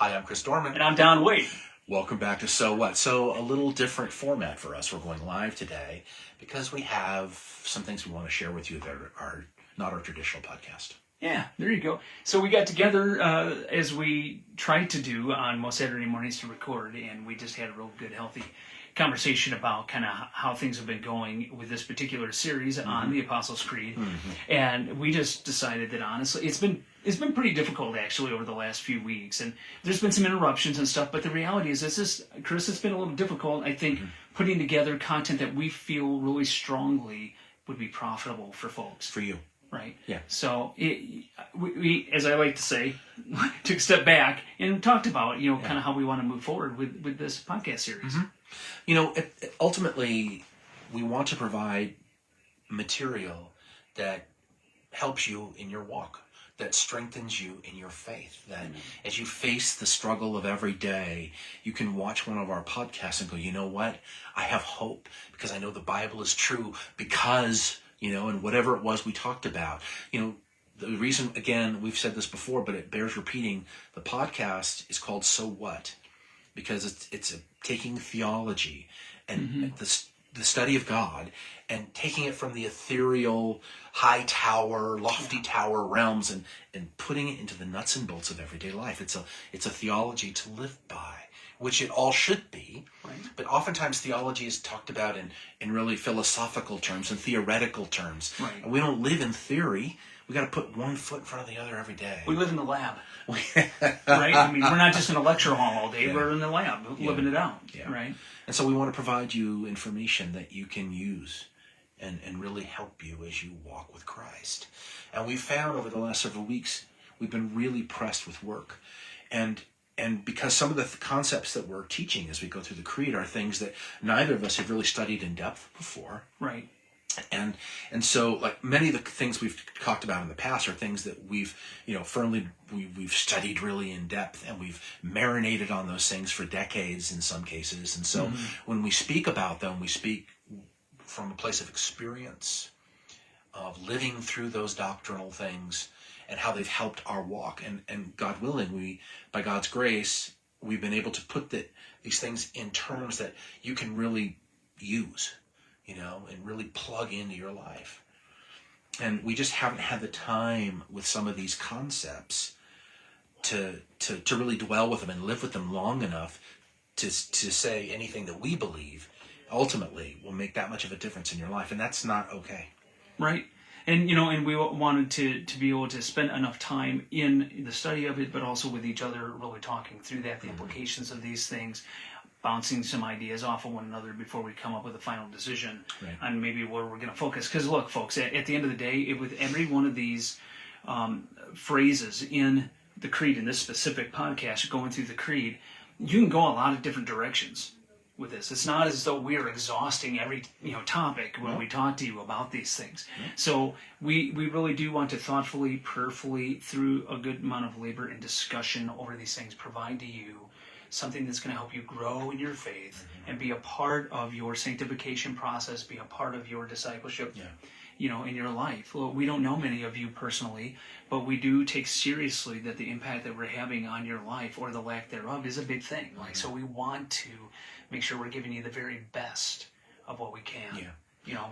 Hi, I'm Chris Dorman. And I'm Don Waite. Welcome back to So What? So a little different format for us. We're going live today because we have some things we want to share with you that are not our traditional podcast. Yeah, there you go. So we got together as we tried to do on most Saturday mornings to record, and we just had a real good, healthy conversation about kind of how things have been going with this particular series on the Apostles' Creed. And we just decided that honestly, it's been pretty difficult actually over the last few weeks, and there's been some interruptions and stuff. But the reality is, Chris, it's been a little difficult. I think putting together content that we feel really strongly would be profitable for folks. For you. Right. Yeah. So we, as I like to say, took a step back and talked about, kind of how we want to move forward with this podcast series. Ultimately, we want to provide material that helps you in your walk, that strengthens you in your faith, that as you face the struggle of every day, you can watch one of our podcasts and go, you know what? I have hope because I know the Bible is true because... and whatever it was we talked about. The reason, again, we've said this before, but it bears repeating, the podcast is called So What? Because it's taking theology and the study of God and taking it from the ethereal, high tower, lofty tower realms and putting it into the nuts and bolts of everyday life. It's a theology to live by, which it all should be. Right. But oftentimes theology is talked about in really philosophical terms and theoretical terms. Right. And we don't live in theory. We got to put one foot in front of the other every day. We live in the lab. Right? I mean, we're not just in a lecture hall all day. Yeah. We're in the lab living it out. Yeah. Right? And so we want to provide you information that you can use and really help you as you walk with Christ. And we've found over the last several weeks, we've been really pressed with work. And because some of the concepts that we're teaching as we go through the Creed are things that neither of us have really studied in depth before. Right. And so, like, many of the things we've talked about in the past are things that we've studied really in depth, and we've marinated on those things for decades in some cases. And so when we speak about them, we speak from a place of experience, of living through those doctrinal things, and how they've helped our walk. And God willing, by God's grace, we've been able to put these things in terms that you can really use, and really plug into your life. And we just haven't had the time with some of these concepts to really dwell with them and live with them long enough to say anything that we believe ultimately will make that much of a difference in your life. And that's not okay. Right. And, and we wanted to be able to spend enough time in the study of it, but also with each other, really talking through that, the implications of these things, bouncing some ideas off of one another before we come up with a final decision on maybe where we're going to focus. Because look, folks, at the end of the day, with every one of these phrases in the Creed, in this specific podcast, going through the Creed, you can go a lot of different directions with this. It's not as though we're exhausting every topic when we talk to you about these things. So we really do want to thoughtfully, prayerfully, through a good amount of labor and discussion over these things, provide to you something that's going to help you grow in your faith and be a part of your sanctification process, be a part of your discipleship in your life. Well, we don't know many of you personally, but we do take seriously that the impact that we're having on your life, or the lack thereof, is a big thing. So we want to make sure we're giving you the very best of what we can.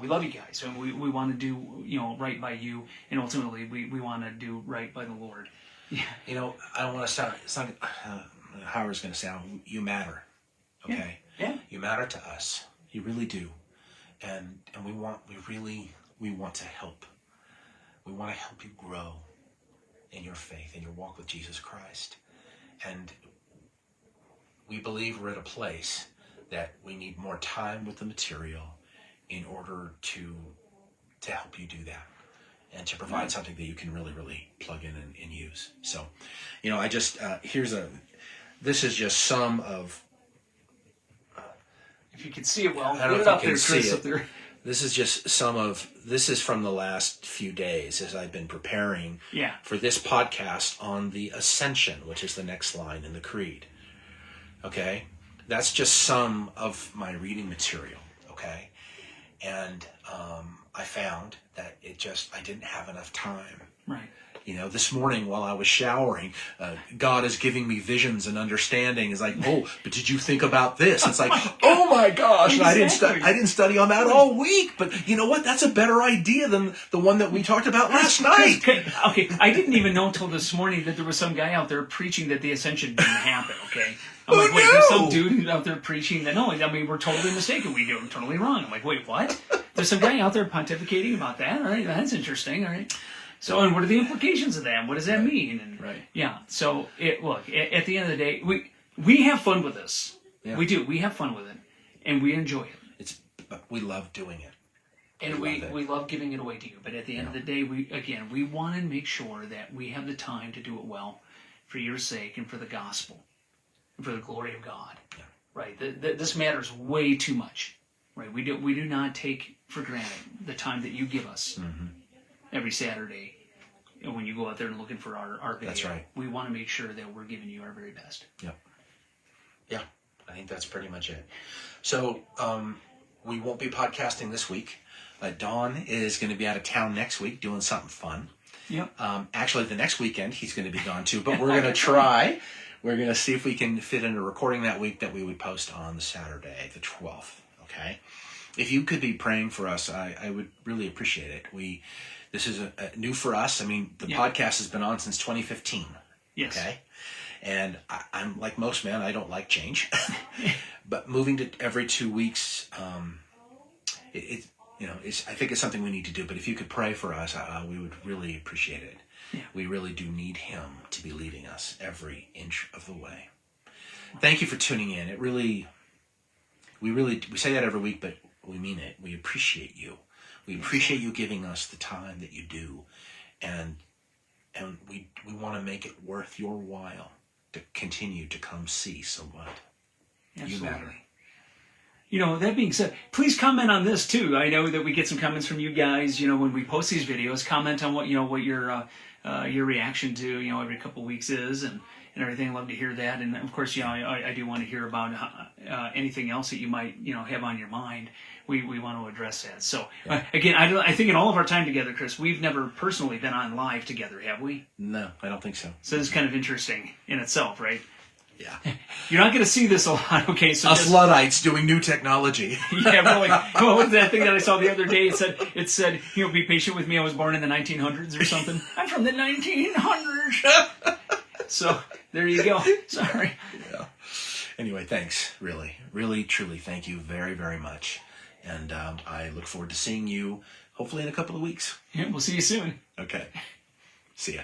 We love you guys, and we want to do right by you, and ultimately we want to do right by the Lord. I don't want to sound Howard's going to sound, you matter, okay? Yeah. You matter to us. You really do. And we want to help. We want to help you grow in your faith, in your walk with Jesus Christ. And we believe we're at a place that we need more time with the material in order to help you do that, and to provide something that you can really, really plug in and use. So, I just, this is just some of... if you can see it well, I don't know put if it up you there, can Chris, see up it. there. This is just this is from the last few days as I've been preparing for this podcast on the Ascension, which is the next line in the Creed. Okay? That's just some of my reading material, okay? And I found that I didn't have enough time. Right. This morning while I was showering, God is giving me visions and understanding. It's like, oh, but did you think about this? It's like, oh my gosh, Exactly. I didn't study on that all week. But you know what? That's a better idea than the one that we talked about last night. Okay, I didn't even know until this morning that there was some guy out there preaching that the ascension didn't happen, okay? I'm like, wait, there's some dude out there preaching that, no, I mean, we're totally mistaken. We do totally wrong. I'm like, wait, what? There's some guy out there pontificating about that? All right, that's interesting, all right. So, and what are the implications of that? What does that mean? And, right. Yeah, so, look, at the end of the day, we have fun with this. Yeah. We do. We have fun with it, and we enjoy it. We love doing it. And we love giving it away to you. But at the end of the day, we want to make sure that we have the time to do it well for your sake and for the gospel and for the glory of God. Yeah. Right? This matters way too much. Right? We do not take for granted the time that you give us every Saturday. And when you go out there and looking for our video, that's right. We want to make sure that we're giving you our very best. Yeah. Yeah. I think that's pretty much it. So we won't be podcasting this week. Don is going to be out of town next week doing something fun. Yep. Actually, the next weekend he's going to be gone too, but we're going to try. We're going to see if we can fit in a recording that week that we would post on the Saturday, the 12th. Okay. If you could be praying for us, I would really appreciate it. This is a new for us. I mean, the podcast has been on since 2015. Yes. Okay. And I'm like most men, I don't like change. But moving to every 2 weeks, I think it's something we need to do. But if you could pray for us, we would really appreciate it. Yeah. We really do need him to be leading us every inch of the way. Thank you for tuning in. We say that every week, but we mean it. We appreciate you. We appreciate you giving us the time that you do. And we want to make it worth your while to continue to come see someone. You matter. That being said, please comment on this too. I know that we get some comments from you guys, when we post these videos. Comment on what your reaction to, every couple of weeks is and everything. I'd love to hear that. And of course, I do want to hear about anything else that you might, have on your mind. We want to address that. So again, I think in all of our time together, Chris, we've never personally been on live together, have we? No, I don't think so. So it's kind of interesting in itself, right? Yeah. You're not going to see this a lot, okay? So us Luddites doing new technology. Yeah, really. What was that thing that I saw the other day? It said, be patient with me. I was born in the 1900s or something. I'm from the 1900s. So there you go. Sorry. Yeah. Anyway, thanks. Really, really, truly, thank you very, very much. And I look forward to seeing you hopefully in a couple of weeks. Yeah, we'll see you soon. Okay. See ya.